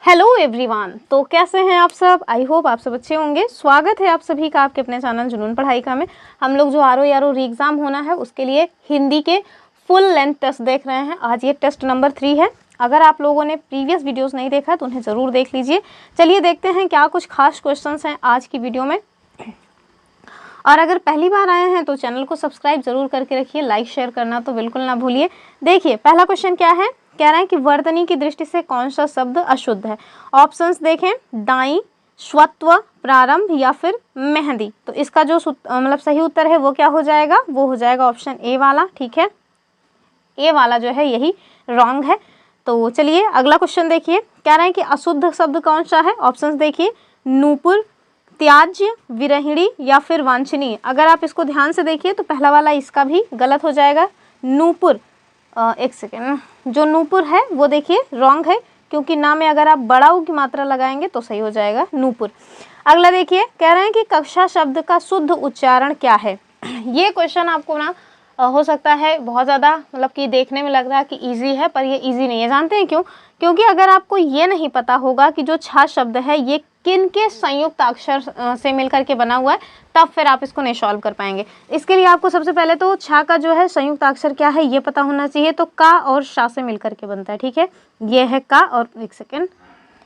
Hello everyone, तो कैसे हैं आप सब। आई होप आप सब अच्छे होंगे। स्वागत है आप सभी का आपके अपने चैनल जुनून पढ़ाई का में। हम लोग जो आर ओ री एग्ज़ाम होना है उसके लिए हिंदी के फुल लेंथ टेस्ट देख रहे हैं। आज ये टेस्ट नंबर 3 है। अगर आप लोगों ने प्रीवियस वीडियोस नहीं देखा तो उन्हें ज़रूर देख लीजिए। चलिए देखते हैं क्या कुछ खास क्वेश्चंस हैं आज की वीडियो में। और अगर पहली बार आए हैं तो चैनल को सब्सक्राइब जरूर करके रखिए, लाइक शेयर करना तो बिल्कुल ना भूलिए। देखिए पहला क्वेश्चन क्या है, कह रहे हैं कि वर्तनी की दृष्टि से कौन सा शब्द अशुद्ध है। ऑप्शंस देखें, दाई, स्वत्व, प्रारंभ या फिर मेहंदी। तो इसका जो मतलब सही उत्तर है वो क्या हो जाएगा, वो हो जाएगा ऑप्शन ए वाला। ठीक है, ए वाला जो है यही रॉन्ग है। तो चलिए अगला क्वेश्चन देखिए, कह रहे हैं कि अशुद्ध शब्द कौन सा है। ऑप्शंस देखिए, नूपुर, त्याज्य, विरहिणी या फिर वांछनीय। अगर आप इसको ध्यान से देखिए तो पहला वाला इसका भी गलत हो जाएगा। नूपुर, एक सेकेंड, जो नूपुर है वो देखिए रॉन्ग है, क्योंकि ना में अगर आप बड़ा ऊ की मात्रा लगाएंगे तो सही हो जाएगा नूपुर। अगला देखिए, कह रहे हैं कि कक्षा शब्द का शुद्ध उच्चारण क्या है। ये क्वेश्चन आपको ना हो सकता है बहुत ज़्यादा मतलब कि देखने में लग रहा है कि इजी है, पर ये इजी नहीं है। जानते हैं क्यों? क्योंकि अगर आपको ये नहीं पता होगा कि जो छा शब्द है ये किन के संयुक्त अक्षर से मिलकर के बना हुआ है, तब फिर आप इसको नहीं सॉल्व कर पाएंगे। इसके लिए आपको सबसे पहले तो छा का जो है संयुक्त अक्षर क्या है ये पता होना चाहिए। तो का और शा से मिलकर के बनता है। ठीक है, ये है का, और एक सेकेंड,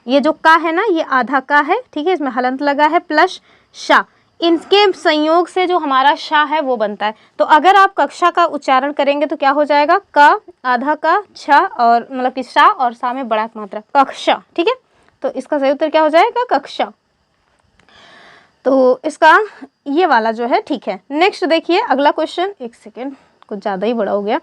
ये जो का है ना ये आधा का है। ठीक है, इसमें हलंत लगा है प्लस शा, इनके संयोग से जो हमारा शा है वो बनता है। तो अगर आप कक्षा का उच्चारण करेंगे तो क्या हो जाएगा, क, आधा का, छ और मतलब कि शा और सा में बड़ा मात्रा कक्षा। ठीक है, तो इसका सही उत्तर क्या हो जाएगा, कक्षा। तो इसका ये वाला जो है ठीक है। नेक्स्ट देखिए अगला क्वेश्चन, एक सेकेंड कुछ ज़्यादा ही बड़ा हो गया।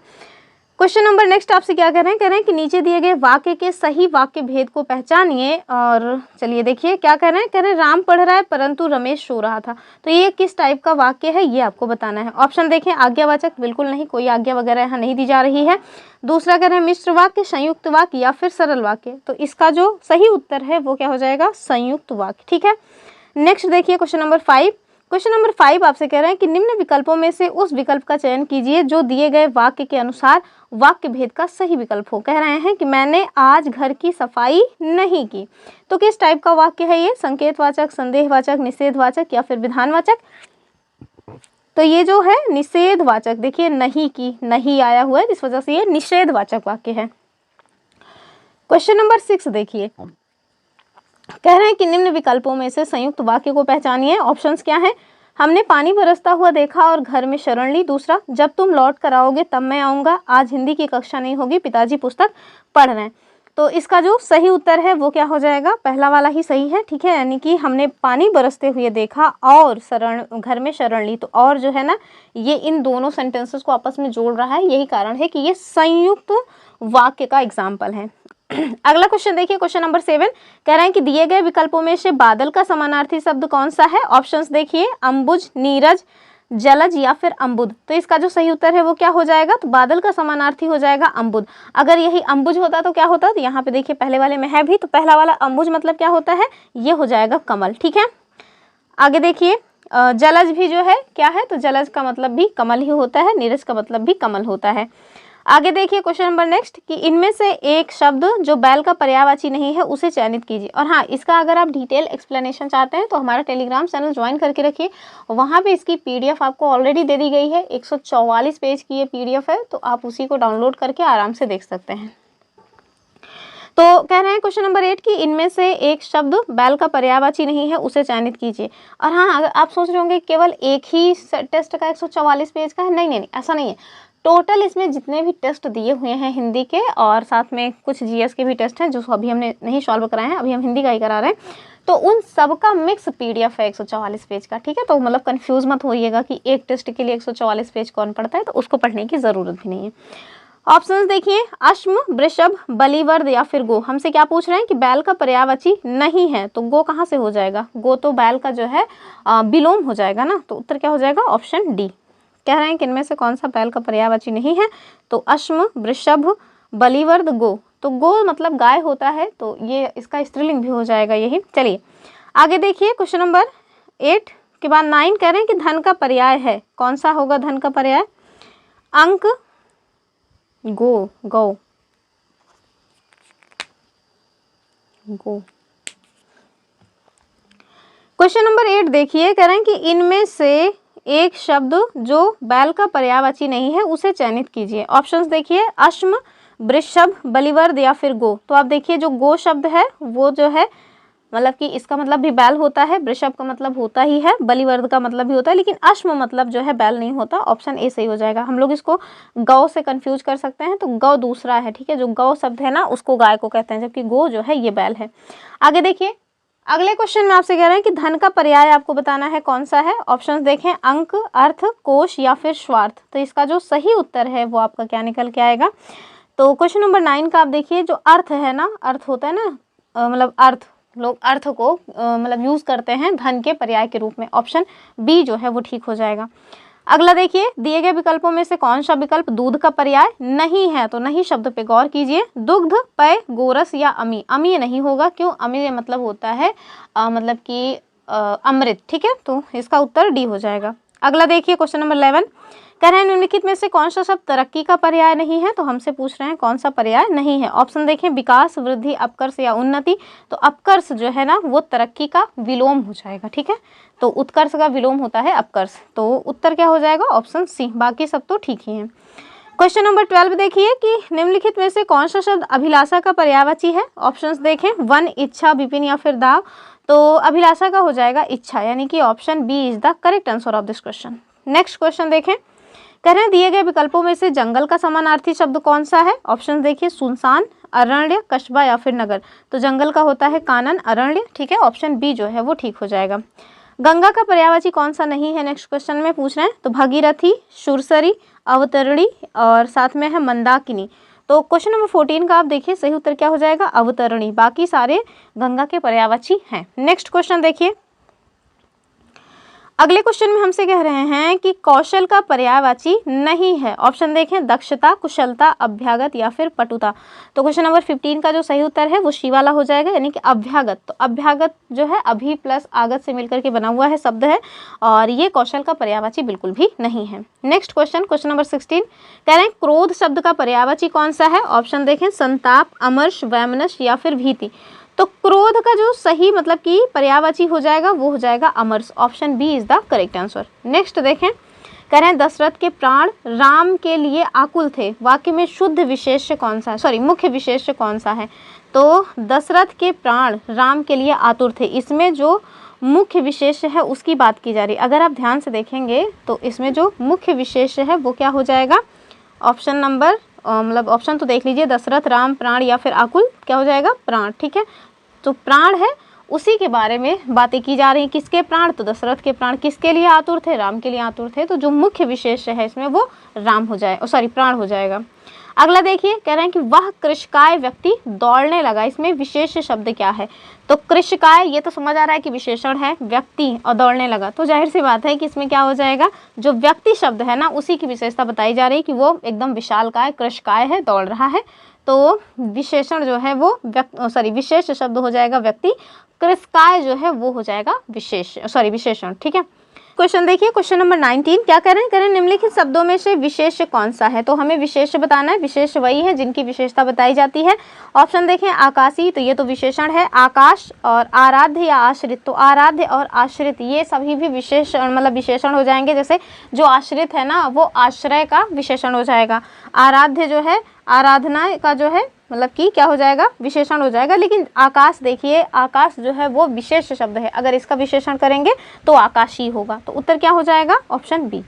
क्वेश्चन नंबर नेक्स्ट आपसे क्या कह रहे हैं कि नीचे दिए गए वाक्य के सही वाक्य भेद को पहचानिए। और चलिए देखिए क्या कह रहे हैं, राम पढ़ रहा है परंतु रमेश सो रहा था। तो ये किस टाइप का वाक्य है ये आपको बताना है। ऑप्शन देखें, आज्ञावाचक, बिल्कुल नहीं, कोई आज्ञा वगैरह यहाँ नहीं दी जा रही है। दूसरा कह रहे हैं मिश्र वाक्य, संयुक्त वाक्य या फिर सरल वाक्य। तो इसका जो सही उत्तर है वो क्या हो जाएगा, संयुक्त वाक्य। ठीक है, नेक्स्ट देखिए क्वेश्चन नंबर 5। क्वेश्चन नंबर 5 आपसे कह रहे हैं कि निम्न विकल्पों में से उस विकल्प का चयन कीजिए जो दिए गए वाक्य के अनुसार वाक्य भेद का सही विकल्प हो। कह रहे हैं कि मैंने आज घर की सफाई नहीं की। तो किस टाइप का वाक्य है ये, संकेतवाचक, संदेहवाचक, निषेधवाचक या फिर विधानवाचक। तो ये जो है निषेधवाचक, देखिए नहीं की, नहीं आया हुआ है, इस वजह से ये निषेधवाचक वाक्य है। क्वेश्चन नंबर 6 देखिए, कह रहे हैं कि निम्न विकल्पों में से संयुक्त वाक्य को पहचानिए। ऑप्शंस क्या हैं, हमने पानी बरसता हुआ देखा और घर में शरण ली। दूसरा, जब तुम लौट कर आओगे तब मैं आऊँगा, आज हिंदी की कक्षा नहीं होगी, पिताजी पुस्तक पढ़ रहे हैं। तो इसका जो सही उत्तर है वो क्या हो जाएगा, पहला वाला ही सही है। ठीक है, यानी कि हमने पानी बरसते हुए देखा और घर में शरण ली। तो और जो है ना ये इन दोनों सेंटेंसेस को आपस में जोड़ रहा है, यही कारण है कि ये संयुक्त वाक्य का एग्जाम्पल है। अगला क्वेश्चन देखिए, क्वेश्चन नंबर 7 कह रहे हैं कि दिए गए विकल्पों में से बादल का समानार्थी शब्द कौन सा है। ऑप्शंस देखिए, अंबुज, नीरज, जलज या फिर अम्बुद। तो इसका जो सही उत्तर है वो क्या हो जाएगा, तो बादल का समानार्थी हो जाएगा अम्बुद। अगर यही अंबुज होता तो क्या होता, तो यहाँ पे देखिए पहले वाले में है भी, तो पहला वाला अंबुज मतलब क्या होता है, ये हो जाएगा कमल। ठीक है, आगे देखिए जलज भी जो है क्या है, तो जलज का मतलब भी कमल ही होता है, नीरज का मतलब भी कमल होता है। आगे देखिए क्वेश्चन नंबर नेक्स्ट कि इनमें से एक शब्द जो बैल का पर्यायवाची नहीं है उसे चयनित कीजिए। और हाँ, इसका अगर आप डिटेल एक्सप्लेनेशन चाहते हैं तो हमारा टेलीग्राम चैनल ज्वाइन करके रखिए, वहाँ पे इसकी पीडीएफ आपको ऑलरेडी दे दी गई है। 144 पेज की ये पीडीएफ है, तो आप उसी को डाउनलोड करके आराम से देख सकते हैं। तो कह रहे हैं क्वेश्चन नंबर 8 कि इनमें से एक शब्द बैल का पर्यायवाची नहीं है उसे चयनित कीजिए। और हाँ, अगर आप सोच रहे होंगे केवल एक ही टेस्ट का 144 पेज का है, नहीं, ऐसा नहीं है। टोटल इसमें जितने भी टेस्ट दिए हुए हैं हिंदी के, और साथ में कुछ जीएस के भी टेस्ट हैं जो अभी हमने नहीं सॉल्व कराए हैं, अभी हम हिंदी का ही करा रहे हैं, तो उन सब का मिक्स पीडीएफ है 144 पेज का। ठीक है, तो मतलब कंफ्यूज मत होइएगा कि एक टेस्ट के लिए 144 पेज कौन पढ़ता है, तो उसको पढ़ने की ज़रूरत भी नहीं है। ऑप्शंस देखिए, अश्म, वृषभ, बलिवर्द या फिर गो। हमसे क्या पूछ रहे हैं कि बैल का पर्यायवाची नहीं है, तो गो कहाँ से हो जाएगा, गो तो बैल का जो है विलोम हो जाएगा ना। तो उत्तर क्या हो जाएगा, ऑप्शन डी। कह रहे हैं कि इनमें से कौन सा बैल का पर्यायवाची नहीं है, तो अश्म, वृषभ, बलिवर्द, गो। तो गो मतलब गाय होता है, तो ये इसका स्त्रीलिंग भी हो जाएगा यही। चलिए आगे देखिए क्वेश्चन नंबर 8 के बाद 9 कह रहे हैं कि धन का पर्याय है, कौन सा होगा धन का पर्याय, अंक, गो, गौ, गो। क्वेश्चन नंबर 8 देखिए, कह रहे हैं कि इनमें से एक शब्द जो बैल का पर्यायवाची नहीं है उसे चयनित कीजिए। ऑप्शंस देखिए, अश्म, वृषभ, बलिवर्द या फिर गो। तो आप देखिए जो गो शब्द है वो जो है मतलब कि इसका मतलब भी बैल होता है, वृषभ का मतलब होता ही है, बलिवर्द का मतलब भी होता है, लेकिन अश्म मतलब जो है बैल नहीं होता। ऑप्शन ए सही हो जाएगा। हम लोग इसको गौ से कंफ्यूज कर सकते हैं, तो गौ दूसरा है, ठीक है। जो गौ शब्द है ना उसको गाय को कहते हैं, जबकि गो जो है ये बैल है। आगे देखिए, अगले क्वेश्चन में आपसे कह रहे हैं कि धन का पर्याय आपको बताना है कौन सा है। ऑप्शंस देखें, अंक, अर्थ, कोश या फिर स्वार्थ। तो इसका जो सही उत्तर है वो आपका क्या निकल के आएगा। तो क्वेश्चन नंबर 9 का आप देखिए, जो अर्थ है ना, अर्थ होता है ना, मतलब अर्थ, लोग अर्थ को मतलब यूज करते हैं धन के पर्याय के रूप में। ऑप्शन बी जो है वो ठीक हो जाएगा। अगला देखिए, दिए गए विकल्पों में से कौन सा विकल्प दूध का पर्याय नहीं है। तो नहीं शब्द पे गौर कीजिए। दुग्ध, पेय, गोरस या अमी। अमी नहीं होगा, क्यों? अमी मतलब होता है मतलब कि अमृत, ठीक है। तो इसका उत्तर डी हो जाएगा। अगला देखिए, क्वेश्चन नंबर 11 कह रहे हैं निम्नलिखित में से कौन सा शब्द तरक्की का पर्याय नहीं है। तो हमसे पूछ रहे हैं कौन सा पर्याय नहीं है। ऑप्शन देखें, विकास, वृद्धि, अपकर्ष या उन्नति। तो अपकर्ष जो है ना वो तरक्की का विलोम हो जाएगा, ठीक है। तो उत्कर्ष का विलोम होता है अपकर्ष। तो उत्तर क्या हो जाएगा? Option C. बाकी सब तो ठीक ही है। क्वेश्चन नंबर 12 देखिए कि निम्नलिखित में से कौन सा शब्द अभिलाषा का पर्यायवाची है। ऑप्शंस देखें, वन, इच्छा, विपिन या फिर दाव। तो अभिलाषा का हो जाएगा इच्छा, यानी कि option B is the correct answer of this question. Next question देखें, कह रहे हैं दिए गए विकल्पों में से जंगल का समानार्थी शब्द कौन सा है। ऑप्शन देखिए, सुनसान, अरण्य, कस्बा या फिर नगर। तो जंगल का होता है कानन, अरण्य, ठीक है। ऑप्शन बी जो है वो ठीक हो जाएगा। गंगा का पर्यायवाची कौन सा नहीं है, नेक्स्ट क्वेश्चन में पूछ रहे हैं। तो भगीरथी, सुरसरी, अवतरणी और साथ में है मंदाकिनी। तो क्वेश्चन नंबर 14 का आप देखिए सही उत्तर क्या हो जाएगा? अवतरणी। बाकी सारे गंगा के पर्यायवाची हैं। नेक्स्ट क्वेश्चन देखिए, अगले क्वेश्चन में हमसे कह रहे हैं कि कौशल का पर्यायवाची नहीं है। ऑप्शन देखें, दक्षता, कुशलता, अभ्यागत या फिर पटुता। तो क्वेश्चन नंबर 15 का जो सही उत्तर है वो सी वाला हो जाएगा, यानी कि अभ्यागत। तो अभ्यागत जो है अभी प्लस आगत से मिलकर के बना हुआ है शब्द है, और ये कौशल का पर्यायवाची बिल्कुल भी नहीं है। नेक्स्ट क्वेश्चन, क्वेश्चन नंबर 16 कह रहे हैं क्रोध शब्द का पर्यायवाची कौन सा है। ऑप्शन देखें, संताप, अमर्ष, वैमनस्य या फिर भीति। तो क्रोध का जो सही मतलब कि पर्यायवाची हो जाएगा वो हो जाएगा Amarsh. Option B is the correct answer. Next देखें, कह रहे हैं दशरथ के प्राण राम के लिए आकुल थे। वाक्य में शुद्ध विशेष्य कौन सा है, सॉरी मुख्य विशेष्य कौन सा है। तो दशरथ के प्राण राम के लिए आतुर थे, इसमें जो मुख्य विशेष्य है उसकी बात की जा रही है। अगर आप ध्यान से देखेंगे तो इसमें जो मुख्य विशेष्य है वो क्या हो जाएगा? ऑप्शन नंबर मतलब ऑप्शन तो देख लीजिए, दशरथ, राम, प्राण या फिर आकुल। क्या हो जाएगा? प्राण, ठीक है। तो प्राण है उसी के बारे में बातें की जा रही हैं। किसके प्राण? तो दशरथ के प्राण किसके लिए आतुर थे? राम के लिए आतुर थे। तो जो मुख्य विशेष है इसमें वो राम हो जाए, सॉरी प्राण हो जाएगा। अगला देखिए, कह रहे हैं कि वह कृशकाय व्यक्ति दौड़ने लगा। इसमें विशेष शब्द क्या है? तो कृशकाय ये तो समझ आ रहा है कि विशेषण है, व्यक्ति और दौड़ने लगा। तो जाहिर सी बात है कि इसमें क्या हो जाएगा? जो व्यक्ति शब्द है ना उसी की विशेषता बताई जा रही है कि वो एकदम विशालकाय, कृशकाय है, दौड़ रहा है। तो विशेषण जो है वो विशेष शब्द हो जाएगा व्यक्ति। कृशकाय जो है वो हो जाएगा विशेषण, ठीक है। क्वेश्चन देखिए, क्वेश्चन नंबर 19 क्या कह रहे हैं? निम्नलिखित शब्दों में से विशेष कौन सा है। तो हमें विशेष बताना है। विशेष वही है जिनकी विशेषता बताई जाती है। ऑप्शन देखें, आकाशी, तो ये तो विशेषण है, आकाश, और आराध्य या आश्रित। तो आराध्य और आश्रित ये सभी भी विशेषण हो जाएंगे। जैसे जो आश्रित है ना वो आश्रय का विशेषण हो जाएगा। आराध्य जो है आराधना का जो है मतलब कि क्या हो जाएगा? विशेषण हो जाएगा। लेकिन आकाश देखिए, आकाश जो है वो विशेष शब्द है, अगर इसका विशेषण करेंगे तो आकाशी होगा। तो उत्तर क्या हो जाएगा? Option B.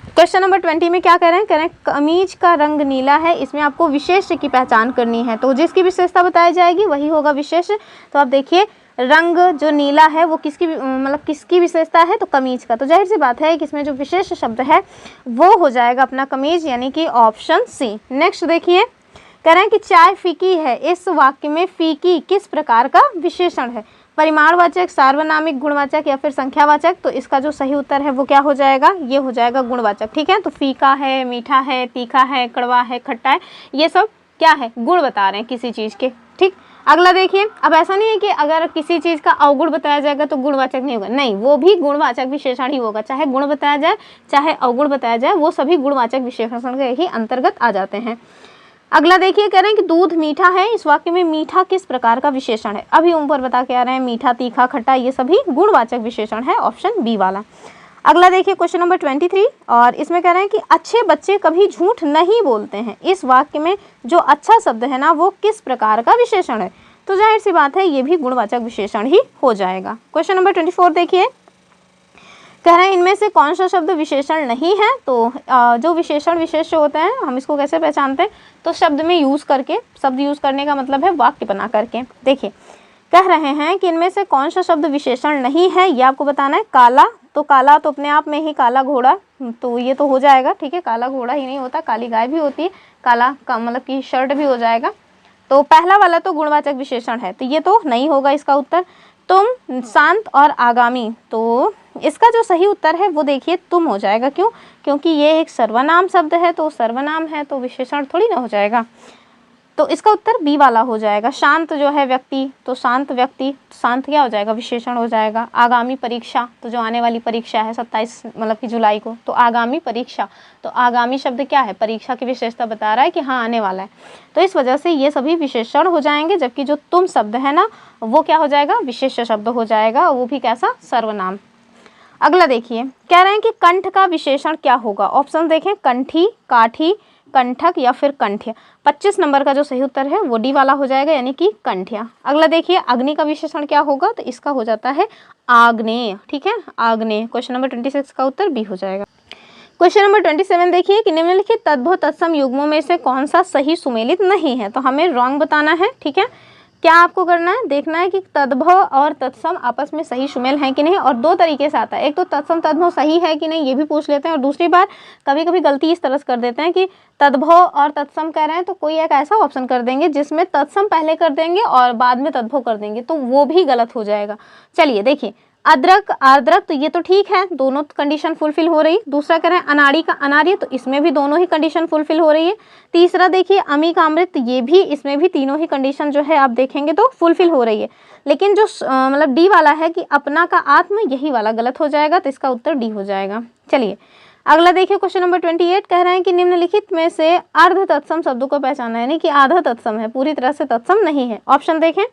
क्वेश्चन नंबर 20 में क्या कह रहे हैं? कमीज का रंग नीला है, इसमें आपको विशेष की पहचान करनी है। तो जिसकी विशेषता बताई जाएगी वही होगा विशेष। तो आप देखिए, रंग जो नीला है वो किसकी विशेषता है? तो कमीज का। तो जाहिर सी बात है कि इसमें जो विशेष शब्द है वो हो जाएगा अपना कमीज, यानी कि ऑप्शन सी। नेक्स्ट देखिए, कह रहे हैं कि चाय फीकी है। इस वाक्य में फीकी किस प्रकार का विशेषण है? परिमाणवाचक, सार्वनामिक, गुणवाचक या फिर संख्यावाचक। तो इसका जो सही उत्तर है वो क्या हो जाएगा? ये हो जाएगा गुणवाचक, ठीक है। तो फीका है, मीठा है, तीखा है, कड़वा है, खट्टा है, ये सब क्या है? गुण बता रहे हैं किसी चीज़ के, ठीक। अगला देखिए, अब ऐसा नहीं है कि अगर किसी चीज़ का अवगुण बताया जाएगा तो गुणवाचक नहीं होगा, नहीं, वो भी गुणवाचक विशेषण ही होगा। चाहे गुण बताया जाए चाहे अवगुण बताया जाए, वो सभी गुणवाचक विशेषण के ही अंतर्गत आ जाते हैं। अगला देखिए, कह रहे हैं कि दूध मीठा है, इस वाक्य में मीठा किस प्रकार का विशेषण है। अभी ऊपर बता के आ रहे हैं मीठा, तीखा, खट्टा, ये सभी गुणवाचक विशेषण है, ऑप्शन बी वाला। अगला देखिए क्वेश्चन नंबर 23, और इसमें कह रहे हैं कि अच्छे बच्चे कभी झूठ नहीं बोलते हैं, इस वाक्य में जो अच्छा शब्द है ना वो किस प्रकार का विशेषण है। तो जाहिर सी बात है ये भी गुणवाचक विशेषण ही हो जाएगा। क्वेश्चन नंबर 24 देखिए, कह रहे हैं इनमें से कौन सा शब्द विशेषण नहीं है। तो जो विशेषण विशेष होते हैं हम इसको कैसे पहचानते हैं, तो शब्द में यूज़ करके, शब्द यूज़ करने का मतलब है वाक्य बना करके। देखिए कह रहे हैं कि इनमें से कौन सा शब्द विशेषण नहीं है, ये आपको बताना है। काला, तो काला तो अपने आप में ही काला घोड़ा, तो ये तो हो जाएगा, ठीक है। काला घोड़ा ही नहीं होता, काली गाय भी होती है, काला का मतलब कि शर्ट भी हो जाएगा। तो पहला वाला तो गुणवाचक विशेषण है, तो ये तो नहीं होगा इसका उत्तर। तुम, शांत और आगामी, तो इसका जो सही उत्तर है वो देखिए तुम हो जाएगा। क्यों? क्योंकि ये एक सर्वनाम शब्द है, तो सर्वनाम है तो विशेषण थोड़ी ना हो जाएगा, तो इसका उत्तर बी वाला हो जाएगा। शांत जो है व्यक्ति, तो शांत व्यक्ति, शांत क्या हो जाएगा, विशेषण हो जाएगा। आगामी परीक्षा, तो जो आने वाली परीक्षा है 27 मतलब कि जुलाई को, तो आगामी परीक्षा, तो आगामी शब्द क्या है, परीक्षा की विशेषता बता रहा है कि हाँ आने वाला है, तो इस वजह से ये सभी विशेषण हो जाएंगे। जबकि जो तुम शब्द है ना वो क्या हो जाएगा, विशेष्य शब्द हो जाएगा, वो भी कैसा, सर्वनाम। अगला देखिए, कह रहे हैं कि कंठ का विशेषण क्या होगा। ऑप्शन देखें, कंठी, काठी, कंठक या फिर कंठ्य। 25 नंबर का जो सही उत्तर है वो डी वाला हो जाएगा, यानी कि कंठ्य। अगला देखिए, अग्नि का विशेषण क्या होगा, तो इसका हो जाता है आग्नेय, ठीक है, आग्नेय। क्वेश्चन नंबर 26 का उत्तर बी हो जाएगा। क्वेश्चन नंबर 27 देखिए कि निम्नलिखित तद्भव तत्सम युग्मों में से कौन सा सही सुमेलित नहीं है, तो हमें रॉन्ग बताना है, ठीक है। क्या आपको करना है, देखना है कि तद्भव और तत्सम आपस में सही सुमेल है कि नहीं, और दो तरीके से आता है, एक तो तत्सम तद्भव सही है कि नहीं ये भी पूछ लेते हैं, और दूसरी बार कभी कभी गलती इस तरह से कर देते हैं कि तद्भव और तत्सम कह रहे हैं तो कोई एक ऐसा ऑप्शन कर देंगे जिसमें तत्सम पहले कर देंगे और बाद में तद्भव कर देंगे, तो वो भी गलत हो जाएगा। चलिए देखिए, अदरक, आर्द्रक, तो ये तो ठीक है, दोनों कंडीशन फुलफिल हो रही। दूसरा कह रहे हैं अनाड़ी का अनार्य, तो इसमें भी दोनों ही कंडीशन फुलफिल हो रही है। तीसरा देखिए अमी का अमृत, ये भी, इसमें भी तीनों ही कंडीशन जो है आप देखेंगे तो फुलफिल हो रही है। लेकिन जो मतलब डी वाला है कि अपना का आत्म, यही वाला गलत हो जाएगा, तो इसका उत्तर डी हो जाएगा। चलिए अगला देखिए, क्वेश्चन नंबर 28 कह रहे हैं कि निम्नलिखित में से अर्ध तत्सम शब्दों को पहचाना, यानी कि आधा तत्सम है, पूरी तरह से तत्सम नहीं है। ऑप्शन देखें,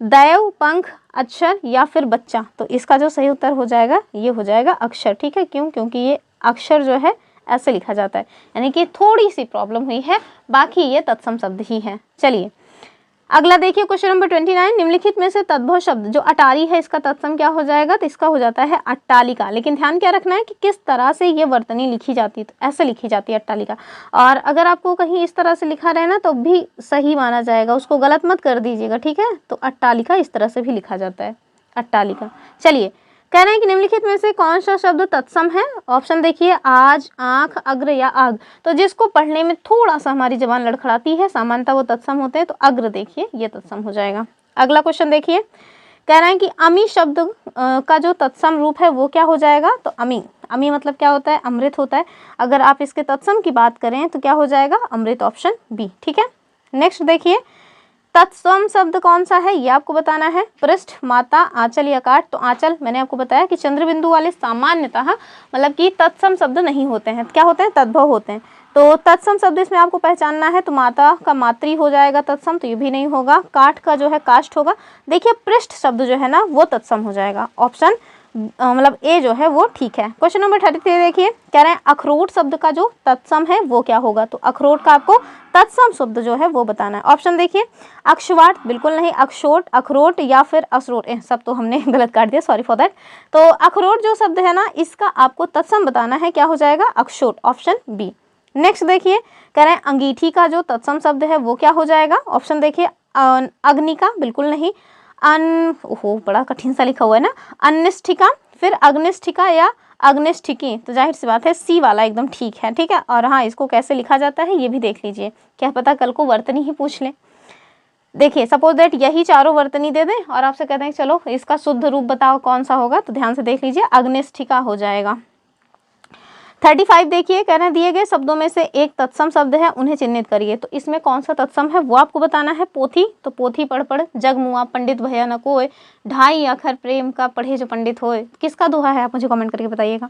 दैव, पंख, अक्षर या फिर बच्चा, तो इसका जो सही उत्तर हो जाएगा ये हो जाएगा अक्षर, ठीक है। क्यों? क्योंकि ये अक्षर जो है ऐसे लिखा जाता है, यानी कि थोड़ी सी प्रॉब्लम हुई है, बाकी ये तत्सम शब्द ही है। चलिए अगला देखिए, क्वेश्चन नंबर 29, निम्नलिखित में से तद्भव शब्द जो अटारी है इसका तत्सम क्या हो जाएगा, तो इसका हो जाता है अट्टालिका। लेकिन ध्यान क्या रखना है कि किस तरह से ये वर्तनी लिखी जाती है, तो ऐसे लिखी जाती है अट्टालिका, और अगर आपको कहीं इस तरह से लिखा रहे ना तो भी सही माना जाएगा, उसको गलत मत कर दीजिएगा, ठीक है। तो अट्टालिका इस तरह से भी लिखा जाता है, अट्टालिका। चलिए कह रहे हैं कि निम्नलिखित में से कौन सा शब्द तत्सम है। ऑप्शन देखिए, आज, आंख, अग्र या आग, तो जिसको पढ़ने में थोड़ा सा हमारी जबान लड़खड़ाती है सामान्यतः वो तत्सम होते हैं, तो अग्र देखिए ये तत्सम हो जाएगा। अगला क्वेश्चन देखिए, कह रहे हैं कि अमी शब्द का जो तत्सम रूप है वो क्या हो जाएगा, तो अमी, अमी मतलब क्या होता है, अमृत होता है। अगर आप इसके तत्सम की बात करें तो क्या हो जाएगा, अमृत, ऑप्शन बी, ठीक है। नेक्स्ट देखिए, तत्सम शब्द कौन सा है ये आपको बताना है। पृष्ठ, माता, आंचल या काट, तो आंचल मैंने आपको बताया कि चंद्र बिंदु वाले सामान्यतः मतलब कि तत्सम शब्द नहीं होते हैं, क्या होते हैं, तद्भव होते हैं। तो तत्सम शब्द इसमें आपको पहचानना है, तो माता का मातृ हो जाएगा तत्सम, तो ये भी नहीं होगा। काठ का जो है काष्ठ होगा। देखिए पृष्ठ शब्द जो है ना वो तत्सम हो जाएगा, ऑप्शन मतलब ए जो है वो ठीक है। क्वेश्चन नंबर 33 देखिए, कह रहे हैं अखरोट शब्द का जो तत्सम है वो क्या होगा, तो अखरोट का आपको तत्सम शब्द जो है वो बताना है। ऑप्शन देखिए, अक्षवाट, बिल्कुल नहीं, अक्षोट, अखरोट या फिर असरोट, सब तो हमने गलत काट दिया, सॉरी फॉर दैट। तो अखरोट जो शब्द है ना इसका आपको तत्सम बताना है, क्या हो जाएगा, अक्षोट, ऑप्शन बी। नेक्स्ट देखिए, कह रहे हैं अंगीठी का जो तत्सम शब्द है वो क्या हो जाएगा। ऑप्शन देखिए, अग्निका, बिल्कुल नहीं, ओहो बड़ा कठिन सा लिखा हुआ है ना, अनिष्ठिका, फिर अग्निष्ठिका या अग्निष्ठिकी, तो जाहिर सी बात है सी वाला एकदम ठीक है, ठीक है। और हाँ, इसको कैसे लिखा जाता है ये भी देख लीजिए, क्या पता कल को वर्तनी ही पूछ ले। देखिए सपोज दैट यही चारों वर्तनी दे दें और आपसे कहते हैं चलो इसका शुद्ध रूप बताओ कौन सा होगा, तो ध्यान से देख लीजिए, अग्निष्ठिका हो जाएगा। 35 देखिए, कह रहे हैं दिए गए शब्दों में से एक तत्सम शब्द है, उन्हें चिन्हित करिए। तो इसमें कौन सा तत्सम है वो आपको बताना है। पोथी, तो पोथी पढ़ पढ़ जग मुआ, पंडित भया न कोय, ढाई अखर प्रेम का पढ़े जो पंडित होए। किसका दोहा है आप मुझे कमेंट करके बताइएगा।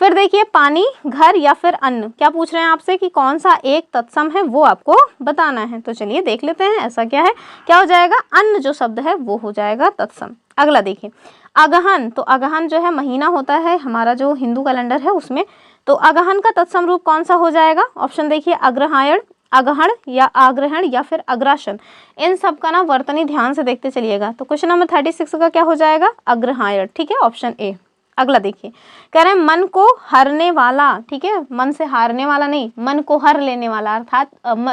फिर देखिए पानी, घर या फिर अन्न, क्या पूछ रहे हैं आपसे कि कौन सा एक तत्सम है वो आपको बताना है। तो चलिए देख लेते हैं ऐसा क्या है। क्या हो जाएगा, अन्न जो शब्द है वो हो जाएगा तत्सम। अगला देखिए अगहन, तो अगहन जो है महीना होता है हमारा जो हिंदू कैलेंडर है उसमें। तो अगहन का तत्सम रूप कौन सा हो जाएगा। ऑप्शन देखिए अग्रहायण, अगहण या आग्रहण या फिर अग्रासन। इन सब का ना वर्तनी ध्यान से देखते चलिएगा। तो क्वेश्चन नंबर 36 का क्या हो जाएगा, अग्रहायण। ठीक है, ऑप्शन ए। अगला देखिए, कह रहे हैं मन को हरने वाला। ठीक है, मन से हारने वाला नहीं, मन को हर लेने वाला, अर्थात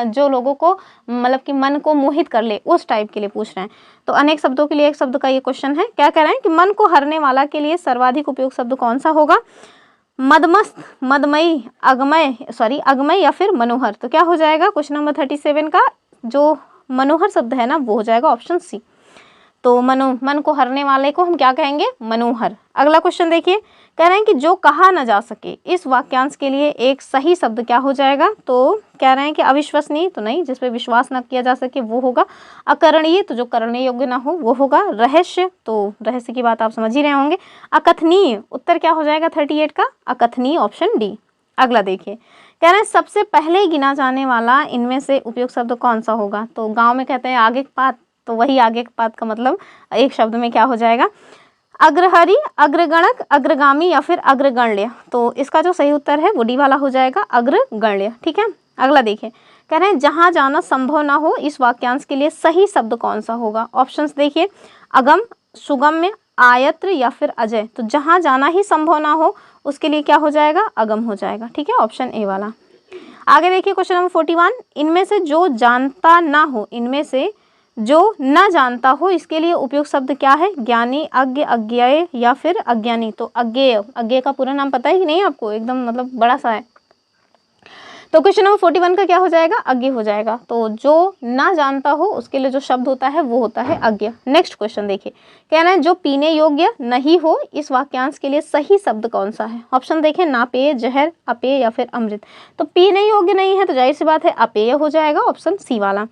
जो लोगों को मतलब कि मन को मोहित कर ले उस टाइप के लिए पूछ रहे हैं। तो अनेक शब्दों के लिए एक शब्द का ये क्वेश्चन है। क्या कह रहे हैं कि मन को हरने वाला के लिए सर्वाधिक उपयोग शब्द कौन सा होगा। मदमस्त, मदमयी, अगमय या फिर मनोहर। तो क्या हो जाएगा क्वेश्चन नंबर 37 का जो मनोहर शब्द है ना वो हो जाएगा ऑप्शन सी। तो मन को हरने वाले को हम क्या कहेंगे, मनोहर। अगला क्वेश्चन देखिए, कह रहे हैं कि जो कहा न जा सके, इस वाक्यांश के लिए एक सही शब्द क्या हो जाएगा। तो कह रहे हैं कि अविश्वसनीय, तो नहीं, जिस पे विश्वास न किया जा सके वो होगा। अकरणीय, तो जो करने योग्य ना हो वो होगा। रहस्य, तो रहस्य की बात आप समझ ही रहे होंगे। अकथनीय, उत्तर क्या हो जाएगा 38 का, अकथनीय, ऑप्शन डी। अगला देखिए, कह रहे हैं सबसे पहले गिना जाने वाला इनमें से उपयुक्त शब्द कौन सा होगा। तो गाँव में कहते हैं आगे के पात, तो वही आगे के पात का मतलब एक शब्द में क्या हो जाएगा, अग्रहरी, अग्रगणक, अग्रगामी या फिर अग्रगण्य। तो इसका जो सही उत्तर है वो डी वाला हो जाएगा, अग्रगण्य। ठीक है, अगला देखिए, कह रहे हैं जहां जाना संभव ना हो, इस वाक्यांश के लिए सही शब्द कौन सा होगा। ऑप्शंस देखिए अगम, सुगम्य, आयत्र या फिर अजय। तो जहां जाना ही संभव ना हो उसके लिए क्या हो जाएगा, अगम हो जाएगा। ठीक है, ऑप्शन ए वाला। आगे देखिए क्वेश्चन नंबर 41, इनमें से जो जानता ना हो, इनमें से जो न जानता हो, इसके लिए उपयुक्त शब्द क्या है, ज्ञानी, अज्ञ, अज्ञेय या फिर अज्ञानी। तो अज्ञेय, अज्ञेय का पूरा नाम पता है कि नहीं आपको, एकदम मतलब बड़ा सा है। तो क्वेश्चन नंबर 41 का क्या हो जाएगा, अज्ञ हो जाएगा। तो जो ना जानता हो उसके लिए जो शब्द होता है वो होता है अज्ञ। नेक्स्ट क्वेश्चन देखिए, कहना है जो पीने योग्य नहीं हो, इस वाक्यांश के लिए सही शब्द कौन सा है। ऑप्शन देखें नापेय, जहर, अपेय या फिर अमृत। तो पीने योग्य नहीं है तो जाहिर सी बात है अपेय हो जाएगा, ऑप्शन सी वाला।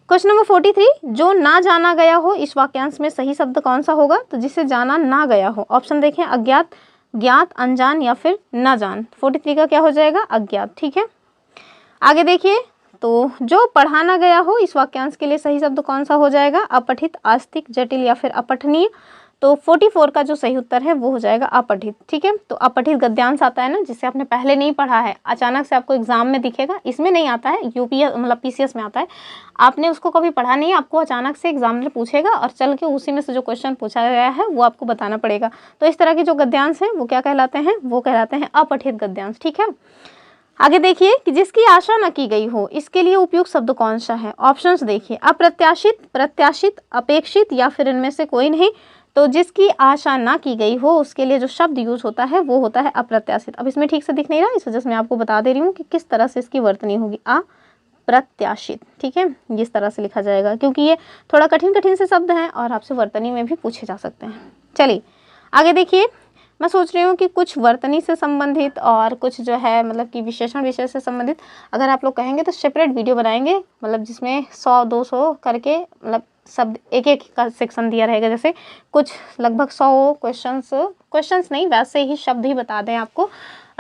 क्वेश्चन नंबर 43, जो ना जाना गया हो, इस वाक्यांश में सही शब्द कौन सा होगा। तो जिसे जाना ना गया हो। ऑप्शन देखें अज्ञात, ज्ञात, अनजान या फिर न जान। 43 का क्या हो जाएगा, अज्ञात। ठीक है, आगे देखिए, तो जो पढ़ा ना गया हो, इस वाक्यांश के लिए सही शब्द कौन सा हो जाएगा, अपठित, आस्तिक, जटिल या फिर अपठनीय। तो 44 का जो सही उत्तर है वो हो जाएगा अपठित। ठीक है, तो अपठित गद्यांश आता है ना, जिसे आपने पहले नहीं पढ़ा है, अचानक से आपको एग्जाम में दिखेगा। इसमें नहीं आता है, यूपीएस मतलब पीसीएस में आता है। आपने उसको कभी पढ़ा नहीं है, आपको अचानक से एग्जामिनर पूछेगा और चल के उसी में से जो क्वेश्चन पूछा गया है वो आपको बताना पड़ेगा। तो इस तरह के जो गद्यांश हैं वो क्या कहलाते हैं, वो कहलाते हैं अपठित गद्यांश। ठीक है, आगे देखिए कि जिसकी आशा न की गई हो, इसके लिए उपयुक्त शब्द कौन सा है। ऑप्शंस देखिए अप्रत्याशित, प्रत्याशित, अपेक्षित या फिर इनमें से कोई नहीं। तो जिसकी आशा ना की गई हो उसके लिए जो शब्द यूज होता है वो होता है अप्रत्याशित। अब इसमें ठीक से दिख नहीं रहा, इस वजह से मैं आपको बता दे रही हूँ कि किस तरह से इसकी वर्तनी होगी, अप्रत्याशित। ठीक है, इस तरह से लिखा जाएगा क्योंकि ये थोड़ा कठिन से शब्द हैं और आपसे वर्तनी में भी पूछे जा सकते हैं। चलिए आगे देखिए, मैं सोच रही हूँ कि कुछ वर्तनी से संबंधित और कुछ जो है मतलब कि विशेषण विषय से संबंधित अगर आप लोग कहेंगे तो सेपरेट वीडियो बनाएंगे, मतलब जिसमें 100-200 करके मतलब शब्द एक एक का सेक्शन दिया रहेगा। जैसे कुछ लगभग 100 क्वेश्चंस नहीं, वैसे ही शब्द ही बता दें आपको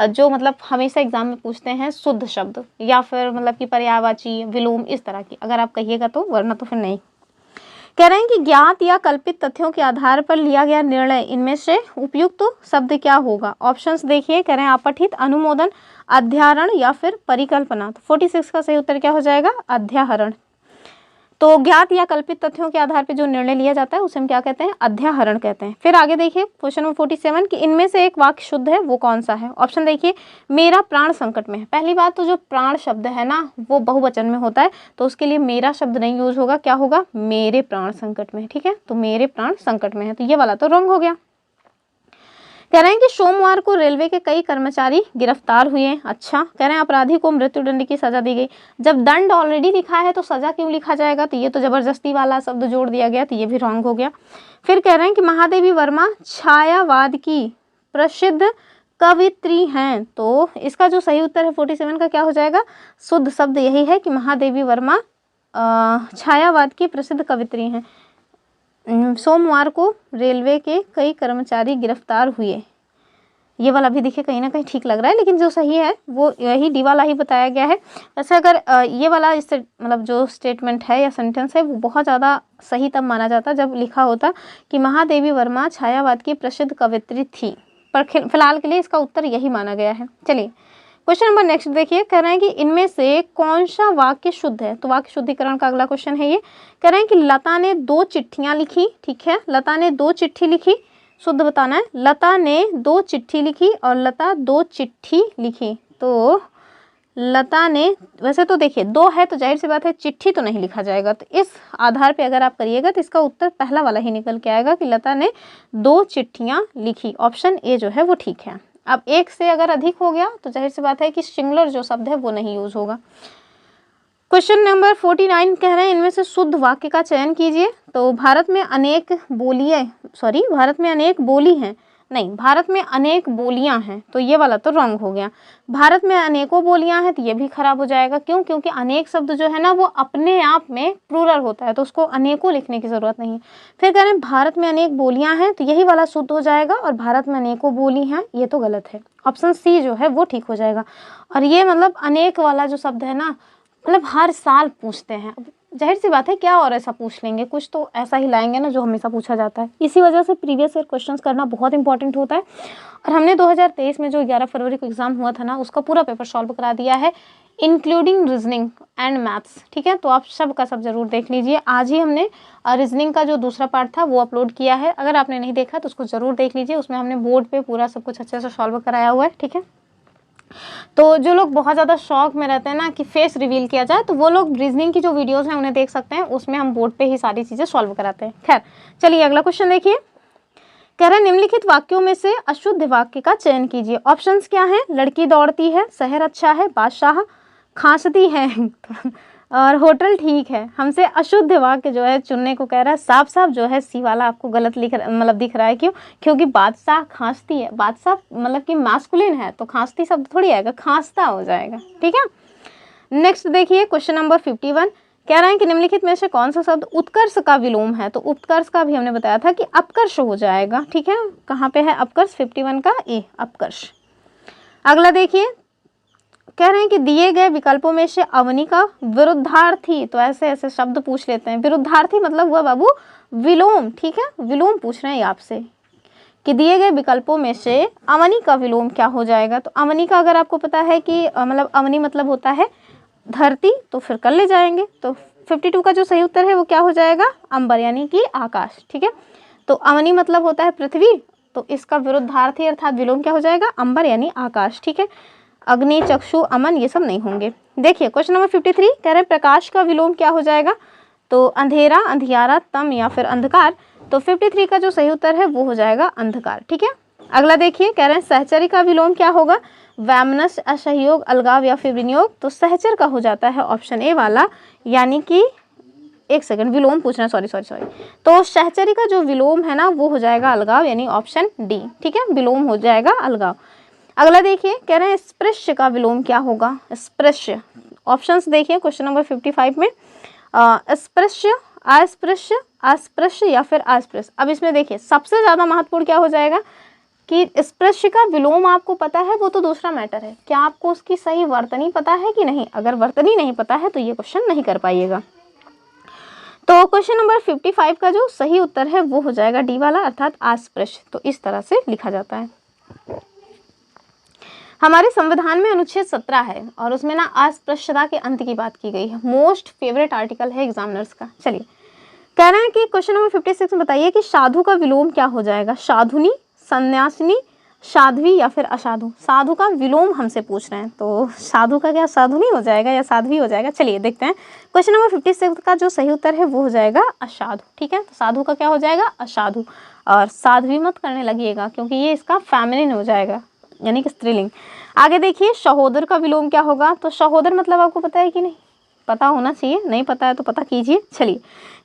जो मतलब हमेशा एग्जाम में पूछते हैं, शुद्ध शब्द या फिर मतलब कि पर्यायवाची, विलोम, इस तरह की अगर आप कहिएगा तो, वरना तो फिर नहीं। कह रहे हैं कि ज्ञात या कल्पित तथ्यों के आधार पर लिया गया निर्णय, इनमें से उपयुक्त शब्द क्या होगा। ऑप्शंस देखिए, कह रहे हैं अपठित, अनुमोदन, अध्याहरण या फिर परिकल्पना। तो 46 का सही उत्तर क्या हो जाएगा, अध्याहरण। तो ज्ञात या कल्पित तथ्यों के आधार पर जो निर्णय लिया जाता है उसे हम क्या कहते हैं, अध्याहरण कहते हैं। फिर आगे देखिए क्वेश्चन नंबर 47 कि इनमें से एक वाक्य शुद्ध है वो कौन सा है। ऑप्शन देखिए मेरा प्राण संकट में है। पहली बात तो जो प्राण शब्द है ना वो बहुवचन में होता है, तो उसके लिए मेरा शब्द नहीं यूज होगा, क्या होगा, मेरे प्राण संकट में। ठीक है, तो मेरे प्राण संकट में है, तो ये वाला तो रॉन्ग हो गया। कह रहे हैं कि सोमवार को रेलवे के कई कर्मचारी गिरफ्तार हुए हैं। अच्छा, कह रहे हैं अपराधी को मृत्युदंड की सजा दी गई। जब दंड ऑलरेडी लिखा है तो सजा क्यों लिखा जाएगा, तो ये तो जबरदस्ती वाला शब्द जोड़ दिया गया, तो ये भी रॉन्ग हो गया। फिर कह रहे हैं कि महादेवी वर्मा छायावाद की प्रसिद्ध कवित्री हैं। तो इसका जो सही उत्तर है 47 का क्या हो जाएगा? शुद्ध शब्द यही है कि महादेवी वर्मा छायावाद की प्रसिद्ध कवित्री हैं। सोमवार को रेलवे के कई कर्मचारी गिरफ्तार हुए। ये वाला भी देखिए कहीं ना कहीं ठीक लग रहा है, लेकिन जो सही है वो यही डी वाला ही बताया गया है। वैसे अगर ये वाला इस मतलब जो स्टेटमेंट है या सेंटेंस है वो बहुत ज़्यादा सही तब माना जाता जब लिखा होता कि महादेवी वर्मा छायावाद की प्रसिद्ध कवित्री थी, पर फिलहाल के लिए इसका उत्तर यही माना गया है। चलिए क्वेश्चन नंबर नेक्स्ट देखिए, कह रहे हैं कि इनमें से कौन सा वाक्य शुद्ध है? तो वाक्य शुद्धिकरण का अगला क्वेश्चन है ये। कह रहे हैं कि लता ने 2 चिट्ठियाँ लिखी, ठीक है, लता ने 2 चिट्ठी लिखी, शुद्ध बताना है। लता ने 2 चिट्ठी लिखी और लता 2 चिट्ठी लिखी। तो लता ने, वैसे तो देखिए 2 है तो जाहिर सी बात है चिट्ठी तो नहीं लिखा जाएगा, तो इस आधार पे अगर आप करिएगा तो इसका उत्तर पहला वाला ही निकल के आएगा कि लता ने 2 चिट्ठियाँ लिखी। ऑप्शन ए जो है वो ठीक है। अब 1 से अगर अधिक हो गया तो जाहिर सी बात है कि सिंगुलर जो शब्द है वो नहीं यूज होगा। क्वेश्चन नंबर 49 कह रहे हैं इनमें से शुद्ध वाक्य का चयन कीजिए। तो भारत में अनेक बोलियां हैं, तो ये वाला तो रॉन्ग हो गया। भारत में अनेकों बोलियां हैं तो ये भी खराब हो जाएगा। क्यों? क्योंकि अनेक शब्द जो है ना वो अपने आप में प्लूरल होता है, तो उसको अनेकों लिखने की जरूरत नहीं है। फिर कह रहे हैं भारत में अनेक बोलियां हैं, तो यही वाला शुद्ध हो जाएगा, और भारत में अनेकों बोली हैं ये तो गलत है। ऑप्शन सी जो है वो ठीक हो जाएगा। और ये मतलब अनेक वाला जो शब्द है ना, मतलब हर साल पूछते हैं, जाहिर सी बात है क्या और ऐसा पूछ लेंगे, कुछ तो ऐसा ही लाएंगे ना जो हमेशा पूछा जाता है। इसी वजह से प्रीवियस ईयर क्वेश्चंस करना बहुत इंपॉर्टेंट होता है। और हमने 2023 में जो 11 फरवरी को एग्जाम हुआ था ना, उसका पूरा पेपर सॉल्व करा दिया है, इंक्लूडिंग रीजनिंग एंड मैथ्स, ठीक है। तो आप सब का सब जरूर देख लीजिए। आज ही हमने रीजनिंग का जो दूसरा पार्ट था वो अपलोड किया है, अगर आपने नहीं देखा तो उसको जरूर देख लीजिए। उसमें हमने बोर्ड पे पूरा सब कुछ अच्छे से सॉल्व कराया हुआ है, ठीक है। तो जो लोग बहुत ज़्यादा शौक में रहते हैं ना कि फेस रिवील किया जाए, तो वो लोग रीजनिंग की जो वीडियोस हैं उन्हें देख सकते हैं, उसमें हम बोर्ड पे ही सारी चीज़ें सॉल्व कराते हैं। खैर चलिए अगला क्वेश्चन देखिए। कह रहे हैं निम्नलिखित वाक्यों में से अशुद्ध वाक्य का चयन कीजिए। ऑप्शंस क्या हैं? लड़की दौड़ती है, शहर अच्छा है, बादशाह खांसती है और होटल ठीक है। हमसे अशुद्ध वाक्य जो है चुनने को कह रहा है। साफ साफ जो है सी वाला आपको गलत दिख रहा है। क्यों? क्योंकि बादशाह खांसती है, बादशाह मतलब कि मास्कुलिन है, तो खांसती शब्द थोड़ी आएगा, खांसता हो जाएगा, ठीक है। नेक्स्ट देखिए क्वेश्चन नंबर 51 कह रहे हैं कि निम्नलिखित में से कौन सा शब्द उत्कर्ष का विलोम है? तो उत्कर्ष का भी हमने बताया था कि अपकर्ष हो जाएगा, ठीक है। कहाँ पे है अपकर्ष? 51 का ए, अपकर्ष। अगला देखिए, कह रहे हैं कि दिए गए विकल्पों में से अवनी का विरुद्धार्थी, तो ऐसे ऐसे शब्द पूछ लेते हैं। विरुद्धार्थी मतलब हुआ बाबू विलोम, ठीक है, विलोम पूछ रहे हैं आपसे कि दिए गए विकल्पों में से अवनी का विलोम क्या हो जाएगा। तो अवनी का अगर आपको पता है कि मतलब अवनी मतलब होता है धरती, तो फिर कर ले जाएंगे। तो 52 का जो सही उत्तर है वो क्या हो जाएगा? अंबर यानी कि आकाश, ठीक है। तो अवनी मतलब होता है पृथ्वी, तो इसका विरुद्धार्थी अर्थात विलोम क्या हो जाएगा? अंबर यानी आकाश, ठीक है। अग्नि, चक्षु, अमन ये सब नहीं होंगे। देखिए क्वेश्चन नंबर 53 कह रहे हैं प्रकाश का विलोम क्या हो जाएगा? तो अंधेरा, अंधियारा, तम या फिर अंधकार। तो 53 का जो सही उत्तर है वो हो जाएगा अंधकार, ठीक है। अगला देखिए, कह रहे हैं सहचर्य का विलोम क्या होगा? वैमनस्य, असहयोग, अलगाव या फिर विनियोग। तो सहचर का हो जाता है ऑप्शन ए वाला, यानी कि एक सेकंड विलोम पूछना, सॉरी। तो सहचर्य का जो विलोम है ना वो हो जाएगा अलगाव, यानी ऑप्शन डी, ठीक है, विलोम हो जाएगा अलगाव। अगला देखिए, कह रहे हैं स्पृश्य का विलोम क्या होगा? स्पृश्य, ऑप्शंस देखिए क्वेश्चन नंबर 55 में, स्पृश्य, अस्पृश्य, अस्पृश्य या फिर अस्पृश्य। अब इसमें देखिए सबसे ज्यादा महत्वपूर्ण क्या हो जाएगा कि स्पृश्य का विलोम आपको पता है वो तो दूसरा मैटर है, क्या आपको उसकी सही वर्तनी पता है कि नहीं? अगर वर्तनी नहीं पता है तो ये क्वेश्चन नहीं कर पाइएगा। तो क्वेश्चन नंबर 55 का जो सही उत्तर है वो हो जाएगा डी वाला, अर्थात अस्पृश्य। तो इस तरह से लिखा जाता है। हमारे संविधान में अनुच्छेद 17 है और उसमें ना अस्पृश्यता के अंत की बात की गई है। मोस्ट फेवरेट आर्टिकल है एग्जामिनर्स का। चलिए कह रहे हैं कि क्वेश्चन नंबर 56 में बताइए कि साधु का विलोम क्या हो जाएगा? साधुनी, सन्यासिनी, साध्वी या फिर असाधु। साधु का विलोम हमसे पूछ रहे हैं, तो साधु का क्या साधुनी हो जाएगा या साध्वी हो जाएगा? चलिए देखते हैं। क्वेश्चन नंबर 56 का जो सही उत्तर है वो हो जाएगा असाधु, ठीक है। तो साधु का क्या हो जाएगा? असाधु। और साध्वी मत करने लगिएगा क्योंकि ये इसका फेमिनिन हो जाएगा, यानी कि स्त्रीलिंग। आगे देखिए, सहोदर का विलोम क्या होगा? तो सहोदर मतलब आपको पता है कि नहीं? पता होना चाहिए, नहीं पता है तो पता कीजिए। चलिए,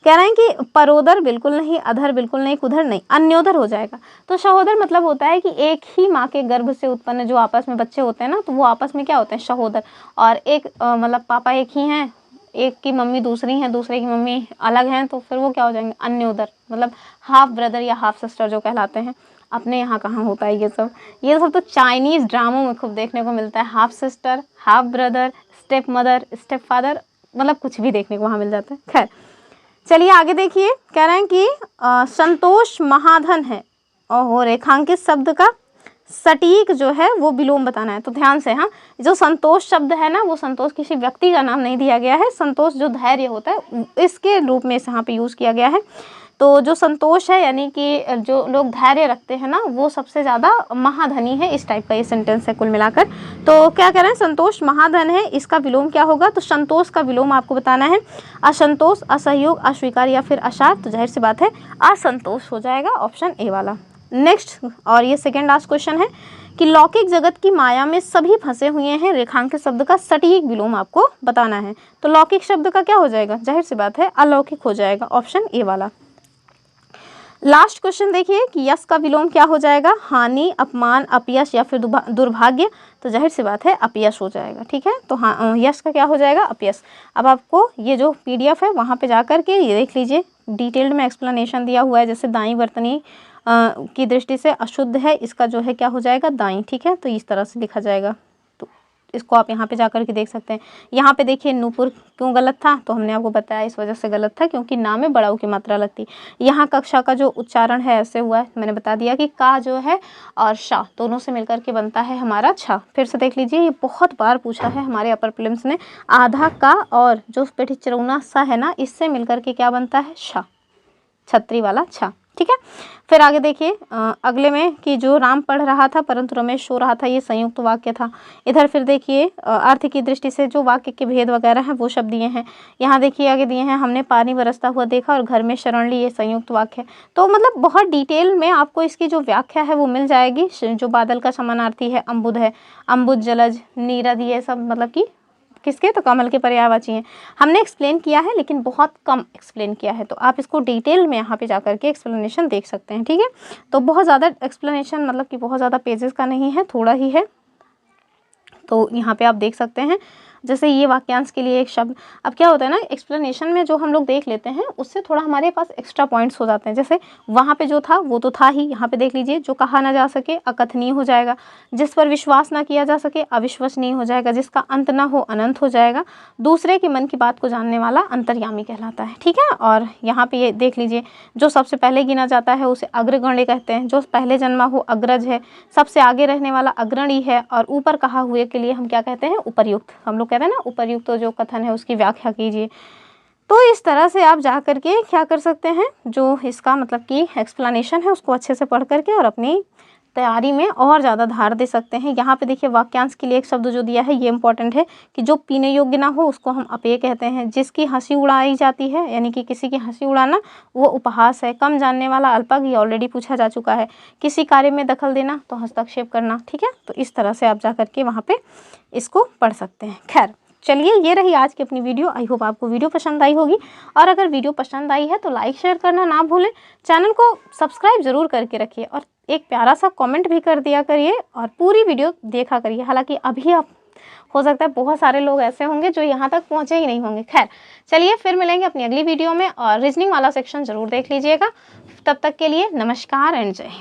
कह रहे हैं कि परोदर बिल्कुल नहीं, अधर बिल्कुल नहीं, कुधर नहीं, अन्योदर हो जाएगा। तो सहोदर मतलब होता है कि एक ही माँ के गर्भ से उत्पन्न जो आपस में बच्चे होते हैं ना, तो वो आपस में क्या होते हैं, सहोदर। और एक मतलब पापा एक ही हैं, एक की मम्मी दूसरी हैं, दूसरे की मम्मी अलग हैं, तो फिर वो क्या हो जाएंगे, अन्योदर, मतलब हाफ ब्रदर या हाफ सिस्टर जो कहलाते हैं। अपने यहाँ कहाँ होता है ये सब, ये सब तो चाइनीज़ ड्रामों में खूब देखने को मिलता है। Half sister, half brother, step mother, step father, मतलब कुछ भी देखने को वहाँ मिल जाता है। खैर चलिए आगे देखिए, कह रहे हैं कि संतोष महाधन है। और रेखांकित शब्द का सटीक जो है वो विलोम बताना है। तो ध्यान से, हाँ, जो संतोष शब्द है ना, वो संतोष किसी व्यक्ति का नाम नहीं दिया गया है। संतोष जो धैर्य होता है इसके रूप में इसे यहाँ पे यूज़ किया गया है। तो जो संतोष है यानी कि जो लोग धैर्य रखते हैं ना, वो सबसे ज़्यादा महाधनी है। इस टाइप का ये सेंटेंस है कुल मिलाकर। तो क्या कह रहे हैं, संतोष महाधन है, इसका विलोम क्या होगा, तो संतोष का विलोम आपको बताना है। असंतोष, असहयोग, अस्वीकार या फिर असार, तो जाहिर सी बात है असंतोष हो जाएगा, ऑप्शन ए वाला। नेक्स्ट, और ये सेकेंड लास्ट क्वेश्चन है कि लौकिक जगत की माया में सभी फंसे हुए हैं, रेखांकित शब्द का सटीक विलोम आपको बताना है। तो लौकिक शब्द का क्या हो जाएगा, जाहिर सी बात है अलौकिक हो जाएगा, ऑप्शन ए वाला। लास्ट क्वेश्चन देखिए कि यश का विलोम क्या हो जाएगा, हानि, अपमान, अपयश या फिर दुर्भाग्य, तो जाहिर सी बात है अपयश हो जाएगा। ठीक है, तो हाँ, यश का क्या हो जाएगा, अपयश। अब आपको ये जो PDF है वहाँ पे जा कर के ये देख लीजिए, डिटेल्ड में एक्सप्लेनेशन दिया हुआ है। जैसे दाई वर्तनी की दृष्टि से अशुद्ध है, इसका जो है क्या हो जाएगा, दाई। ठीक है, तो इस तरह से लिखा जाएगा। तो इसको आप यहाँ पे जा कर के देख सकते हैं। यहाँ पे देखिए नूपुर क्यों गलत था, तो हमने आपको बताया इस वजह से गलत था क्योंकि ना में बड़ा ऊ की मात्रा लगती। यहाँ कक्षा का जो उच्चारण है ऐसे हुआ है, मैंने बता दिया कि का जो है और शा दोनों से मिलकर के बनता है हमारा छा। फिर से देख लीजिए, ये बहुत बार पूछा है हमारे अपर प्रीलिम्स ने। आधा का और जो पेटी चरौना सा है ना, इससे मिलकर के क्या बनता है, शा, छतरी वाला छा। ठीक है, फिर आगे देखिए अगले में कि जो राम पढ़ रहा था परंतु रमेश सो रहा था, ये संयुक्त वाक्य था। इधर फिर देखिए अर्थ की दृष्टि से जो वाक्य के भेद वगैरह हैं वो शब्द दिए हैं। यहाँ देखिए आगे दिए हैं, हमने पानी बरसता हुआ देखा और घर में शरण ली, ये संयुक्त वाक्य है। तो मतलब बहुत डिटेल में आपको इसकी जो व्याख्या है वो मिल जाएगी। जो बादल का समानार्थी है अम्बुद है, अम्बुद, जलज, नीरद, ये सब मतलब कि किसके, तो कमल के पर्यायवाची हैं। हमने एक्सप्लेन किया है लेकिन बहुत कम एक्सप्लेन किया है, तो आप इसको डिटेल में यहाँ पे जाकर के एक्सप्लेनेशन देख सकते हैं। ठीक है, तो बहुत ज़्यादा एक्सप्लेनेशन मतलब कि बहुत ज़्यादा पेजेस का नहीं है, थोड़ा ही है। तो यहाँ पे आप देख सकते हैं, जैसे ये वाक्यांश के लिए एक शब्द। अब क्या होता है ना, एक्सप्लेनेशन में जो हम लोग देख लेते हैं उससे थोड़ा हमारे पास एक्स्ट्रा पॉइंट्स हो जाते हैं। जैसे वहाँ पे जो था वो तो था ही, यहाँ पे देख लीजिए, जो कहा ना जा सके अकथनीय हो जाएगा, जिस पर विश्वास ना किया जा सके अविश्वसनीय हो जाएगा, जिसका अंत ना हो अनंत हो जाएगा, दूसरे के मन की बात को जानने वाला अंतर्यामी कहलाता है। ठीक है, और यहाँ पे ये देख लीजिए, जो सबसे पहले गिना जाता है उसे अग्रगण्य कहते हैं, जो पहले जन्मा हो अग्रज है, सबसे आगे रहने वाला अग्रणी है, और ऊपर कहा हुए के लिए हम क्या कहते हैं, उपर्युक्त। हम लोग कहते हैं ना उपर्युक्त, तो जो कथन है उसकी व्याख्या कीजिए। तो इस तरह से आप जा करके क्या कर सकते हैं, जो इसका मतलब कि एक्सप्लेनेशन है उसको अच्छे से पढ़ करके और अपनी तैयारी में और ज़्यादा धार दे सकते हैं। यहाँ पे देखिए वाक्यांश के लिए एक शब्द जो दिया है ये इंपॉर्टेंट है कि जो पीने योग्य ना हो उसको हम अपेय कहते हैं, जिसकी हंसी उड़ाई जाती है यानी कि किसी की हंसी उड़ाना वो उपहास है, कम जानने वाला अल्पज्ञ, ये ऑलरेडी पूछा जा चुका है, किसी कार्य में दखल देना तो हस्तक्षेप करना। ठीक है, तो इस तरह से आप जा करके वहाँ पे इसको पढ़ सकते हैं। खैर चलिए, ये रही आज की अपनी वीडियो। आई होप आपको वीडियो पसंद आई होगी, और अगर वीडियो पसंद आई है तो लाइक शेयर करना ना भूलें, चैनल को सब्सक्राइब ज़रूर करके रखिए, और एक प्यारा सा कमेंट भी कर दिया करिए, और पूरी वीडियो देखा करिए। हालांकि अभी आप हो सकता है बहुत सारे लोग ऐसे होंगे जो यहाँ तक पहुँचे ही नहीं होंगे। खैर चलिए, फिर मिलेंगे अपनी अगली वीडियो में, और रीजनिंग वाला सेक्शन ज़रूर देख लीजिएगा। तब तक के लिए नमस्कार एंड जय हिंद।